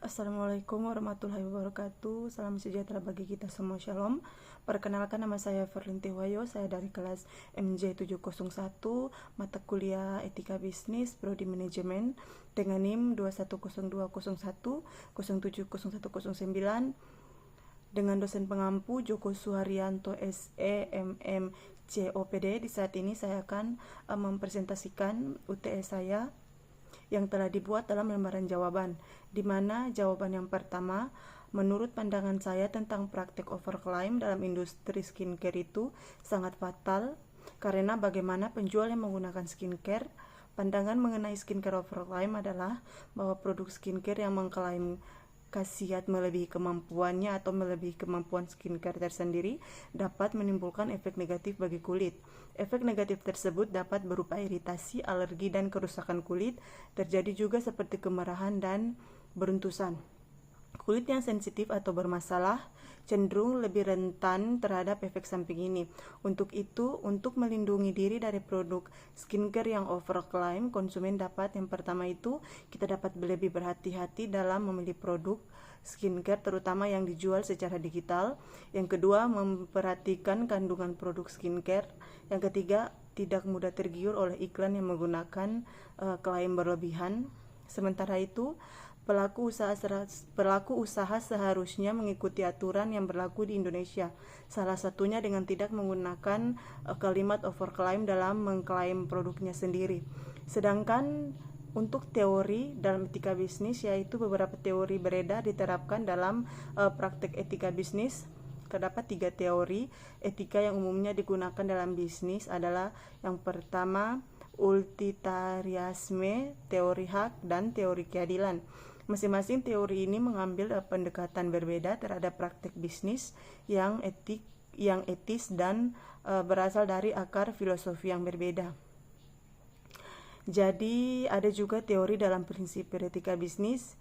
Assalamualaikum warahmatullahi wabarakatuh. Salam sejahtera bagi kita semua. Shalom. Perkenalkan, nama saya Verlinti Wayo. Saya dari kelas MJ701, mata kuliah Etika Bisnis, Prodi Manajemen, dengan NIM 210201070109, dengan dosen pengampu Joko Suharyanto SE MM COPD. Di saat ini saya akan mempresentasikan UTS saya yang telah dibuat dalam lembaran jawaban, di mana jawaban yang pertama, menurut pandangan saya tentang praktek overclaim dalam industri skincare itu sangat fatal, karena bagaimana penjual yang menggunakan skincare. Pandangan mengenai skincare overclaim adalah bahwa produk skincare yang mengklaim khasiat melebihi kemampuannya atau melebihi kemampuan skincare tersendiri dapat menimbulkan efek negatif bagi kulit. Efek negatif tersebut dapat berupa iritasi, alergi, dan kerusakan kulit. Terjadi juga seperti kemerahan dan beruntusan. Kulit yang sensitif atau bermasalah cenderung lebih rentan terhadap efek samping ini. Untuk itu, untuk melindungi diri dari produk skincare yang overclaim, konsumen dapat, yang pertama itu, kita dapat lebih berhati-hati dalam memilih produk skincare, terutama yang dijual secara digital. Yang kedua, memperhatikan kandungan produk skincare. Yang ketiga, tidak mudah tergiur oleh iklan yang menggunakan klaim berlebihan. Sementara itu, pelaku usaha seharusnya mengikuti aturan yang berlaku di Indonesia. Salah satunya dengan tidak menggunakan kalimat overclaim dalam mengklaim produknya sendiri. Sedangkan untuk teori dalam etika bisnis, yaitu beberapa teori beredar diterapkan dalam praktek etika bisnis. Terdapat 3 teori etika yang umumnya digunakan dalam bisnis adalah yang pertama, utilitarianisme, teori hak, dan teori keadilan. Masing-masing teori ini mengambil pendekatan berbeda terhadap praktek bisnis yang etis dan berasal dari akar filosofi yang berbeda. Jadi ada juga teori dalam prinsip etika bisnis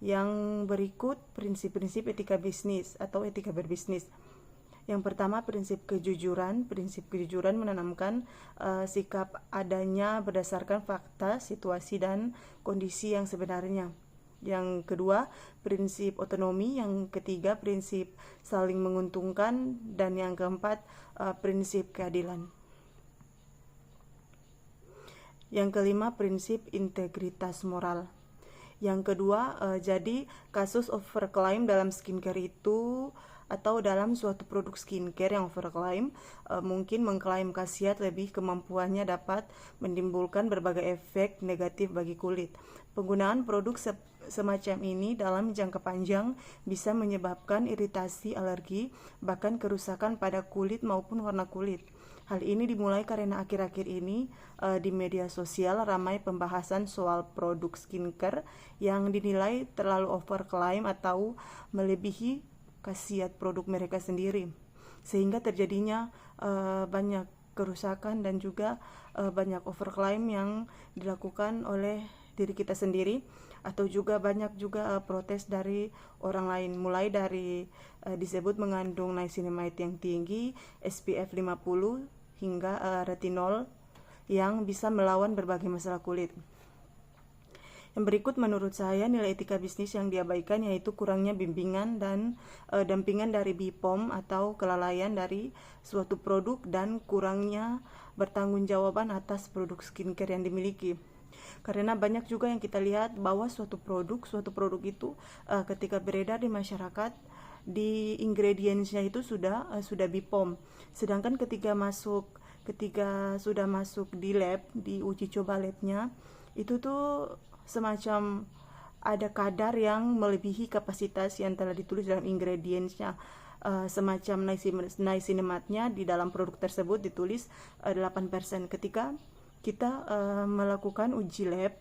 yang berikut prinsip-prinsip etika bisnis atau etika berbisnis. Yang pertama, prinsip kejujuran. Prinsip kejujuran menanamkan sikap adanya berdasarkan fakta, situasi, dan kondisi yang sebenarnya. Yang kedua, prinsip otonomi. Yang ketiga, prinsip saling menguntungkan. Dan yang keempat, prinsip keadilan. Yang kelima, prinsip integritas moral. Yang kedua, jadi kasus overclaim dalam skincare itu atau dalam suatu produk skincare yang overclaim mungkin mengklaim khasiat lebih kemampuannya dapat menimbulkan berbagai efek negatif bagi kulit. Penggunaan produk semacam ini dalam jangka panjang bisa menyebabkan iritasi, alergi, bahkan kerusakan pada kulit maupun warna kulit. Hal ini dimulai karena akhir-akhir ini di media sosial ramai pembahasan soal produk skincare yang dinilai terlalu overclaim atau melebihi khasiat produk mereka sendiri, sehingga terjadinya banyak kerusakan dan juga banyak overclaim yang dilakukan oleh diri kita sendiri, atau juga banyak juga protes dari orang lain, mulai dari disebut mengandung niacinamide yang tinggi, SPF 50, hingga retinol yang bisa melawan berbagai masalah kulit. Yang berikut menurut saya nilai etika bisnis yang diabaikan yaitu kurangnya bimbingan dan dampingan dari BPOM atau kelalaian dari suatu produk dan kurangnya bertanggungjawaban atas produk skincare yang dimiliki. Karena banyak juga yang kita lihat bahwa suatu produk itu ketika beredar di masyarakat, di ingredientsnya itu sudah BPOM. Sedangkan ketika sudah masuk di lab, di uji coba labnya, itu tuh semacam ada kadar yang melebihi kapasitas yang telah ditulis dalam ingredientsnya. Semacam niacinamide-nya di dalam produk tersebut ditulis 8%. Ketika kita melakukan uji lab,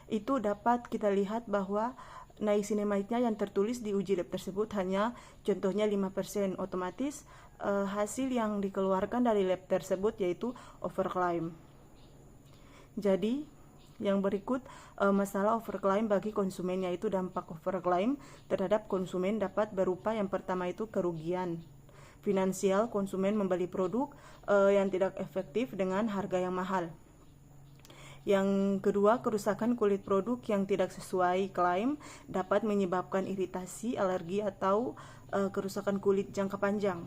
itu dapat kita lihat bahwa niacinamide-nya yang tertulis di uji lab tersebut hanya contohnya 5%. Otomatis hasil yang dikeluarkan dari lab tersebut yaitu overclaim. Jadi yang berikut masalah overclaim bagi konsumen, yaitu dampak overclaim terhadap konsumen dapat berupa yang pertama itu kerugian finansial. Konsumen membeli produk yang tidak efektif dengan harga yang mahal. Yang kedua, kerusakan kulit produk yang tidak sesuai klaim dapat menyebabkan iritasi, alergi, atau kerusakan kulit jangka panjang.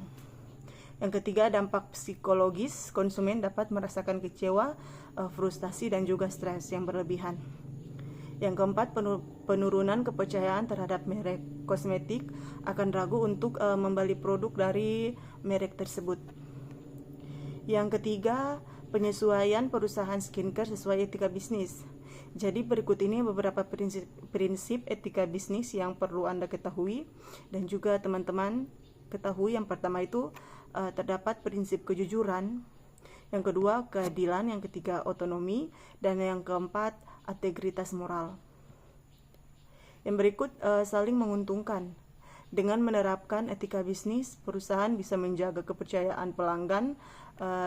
Yang ketiga, dampak psikologis, konsumen dapat merasakan kecewa, frustasi, dan juga stres yang berlebihan. Yang keempat, penurunan kepercayaan terhadap merek kosmetik, akan ragu untuk membeli produk dari merek tersebut. Yang ketiga, penyesuaian perusahaan skincare sesuai etika bisnis. Jadi berikut ini beberapa prinsip etika bisnis yang perlu Anda ketahui dan juga teman-teman ketahui. Yang pertama itu terdapat prinsip kejujuran, yang kedua keadilan, yang ketiga otonomi, dan yang keempat integritas moral. Yang berikut saling menguntungkan. Dengan menerapkan etika bisnis, perusahaan bisa menjaga kepercayaan pelanggan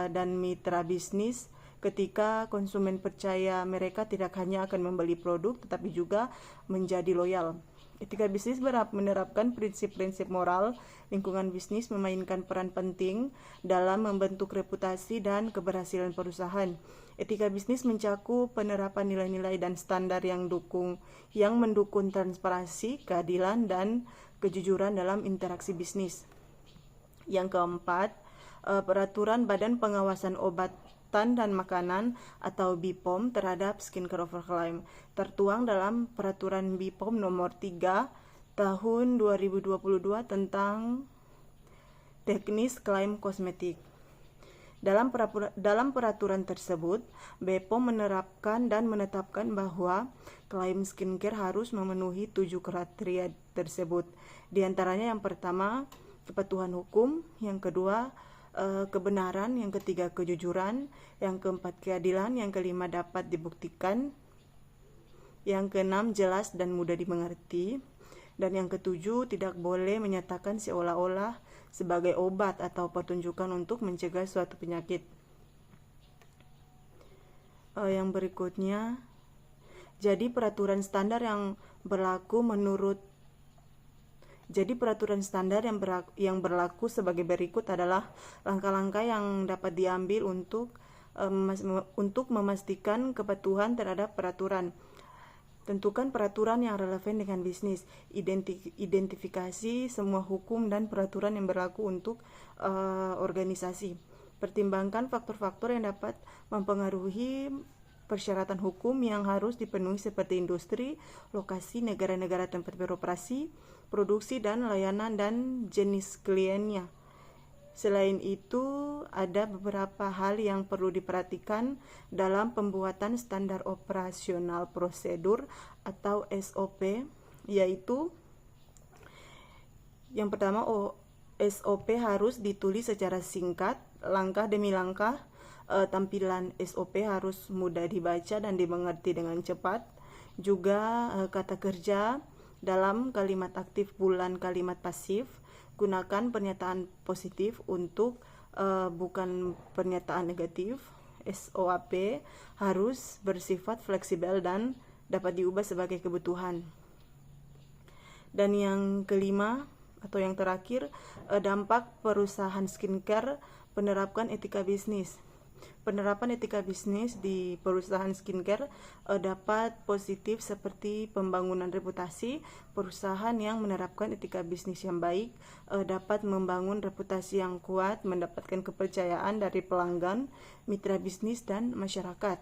dan mitra bisnis. Ketika konsumen percaya, mereka tidak hanya akan membeli produk tetapi juga menjadi loyal. Etika bisnis menerapkan prinsip-prinsip moral. Lingkungan bisnis memainkan peran penting dalam membentuk reputasi dan keberhasilan perusahaan. Etika bisnis mencakup penerapan nilai-nilai dan standar yang mendukung transparansi, keadilan, dan kejujuran dalam interaksi bisnis. Yang keempat, peraturan Badan Pengawasan Obatan dan Makanan atau BPOM terhadap skincare overclaim tertuang dalam Peraturan BPOM nomor 3 tahun 2022 tentang teknis klaim kosmetik. Dalam peraturan tersebut, BPOM menerapkan dan menetapkan bahwa klaim skincare harus memenuhi 7 kriteria tersebut. Di antaranya yang pertama, kepatuhan hukum, yang kedua, kebenaran, yang ketiga, kejujuran, yang keempat, keadilan, yang kelima, dapat dibuktikan, yang keenam, jelas dan mudah dimengerti, dan yang ketujuh, tidak boleh menyatakan seolah-olah sebagai obat atau pertunjukan untuk mencegah suatu penyakit. Yang berikutnya, jadi peraturan standar yang berlaku sebagai berikut adalah langkah-langkah yang dapat diambil untuk memastikan kepatuhan terhadap peraturan. Tentukan peraturan yang relevan dengan bisnis. Identifikasi semua hukum dan peraturan yang berlaku untuk organisasi. Pertimbangkan faktor-faktor yang dapat mempengaruhi persyaratan hukum yang harus dipenuhi seperti industri, lokasi, negara-negara tempat beroperasi, produksi dan layanan, dan jenis kliennya. Selain itu, ada beberapa hal yang perlu diperhatikan dalam pembuatan standar operasional prosedur atau SOP, yaitu yang pertama, SOP harus ditulis secara singkat, langkah demi langkah. Tampilan SOP harus mudah dibaca dan dimengerti dengan cepat. Juga kata kerja dalam kalimat aktif bukan kalimat pasif. Gunakan pernyataan positif untuk bukan pernyataan negatif. SOP harus bersifat fleksibel dan dapat diubah sebagai kebutuhan. Dan yang kelima atau yang terakhir, dampak perusahaan skincare penerapkan etika bisnis. Penerapan etika bisnis di perusahaan skincare dapat positif seperti pembangunan reputasi. Perusahaan yang menerapkan etika bisnis yang baik dapat membangun reputasi yang kuat, mendapatkan kepercayaan dari pelanggan, mitra bisnis, dan masyarakat.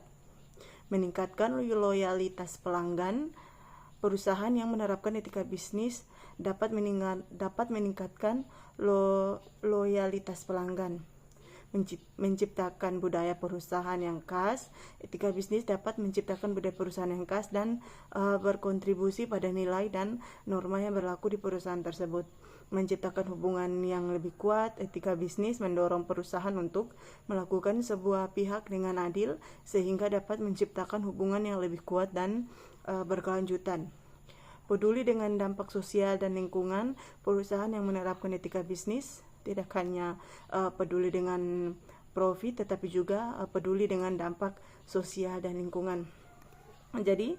Meningkatkan loyalitas pelanggan. Perusahaan yang menerapkan etika bisnis dapat meningkatkan loyalitas pelanggan. Menciptakan budaya perusahaan yang khas. Etika bisnis dapat menciptakan budaya perusahaan yang khas dan berkontribusi pada nilai dan norma yang berlaku di perusahaan tersebut. Menciptakan hubungan yang lebih kuat. Etika bisnis mendorong perusahaan untuk melakukan sebuah pihak dengan adil sehingga dapat menciptakan hubungan yang lebih kuat dan berkelanjutan. Peduli dengan dampak sosial dan lingkungan. Perusahaan yang menerapkan etika bisnis tidak hanya peduli dengan profit, tetapi juga peduli dengan dampak sosial dan lingkungan. Jadi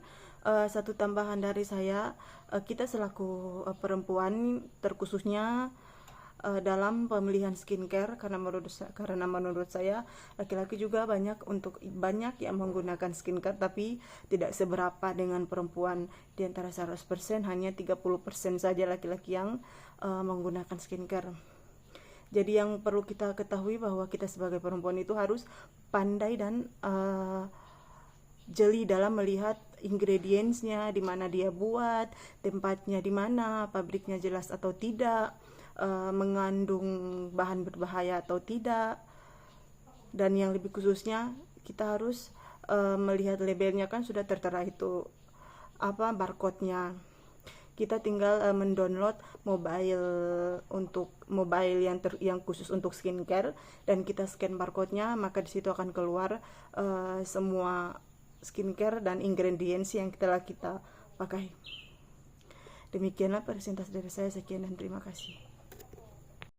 satu tambahan dari saya, kita selaku perempuan, terkhususnya dalam pemilihan skincare, karena menurut saya laki-laki juga banyak yang menggunakan skincare, tapi tidak seberapa dengan perempuan. Di antara 100% hanya 30% saja laki-laki yang menggunakan skincare. Jadi yang perlu kita ketahui bahwa kita sebagai perempuan itu harus pandai dan jeli dalam melihat ingredientsnya, di mana dia buat, tempatnya di mana, pabriknya jelas atau tidak, mengandung bahan berbahaya atau tidak. Dan yang lebih khususnya kita harus melihat labelnya, kan sudah tertera itu barcode-nya. Kita tinggal mendownload mobile yang khusus untuk skincare, dan kita scan barcode-nya, maka di situ akan keluar semua skincare dan ingredients yang kita pakai. Demikianlah presentasi dari saya, sekian dan terima kasih.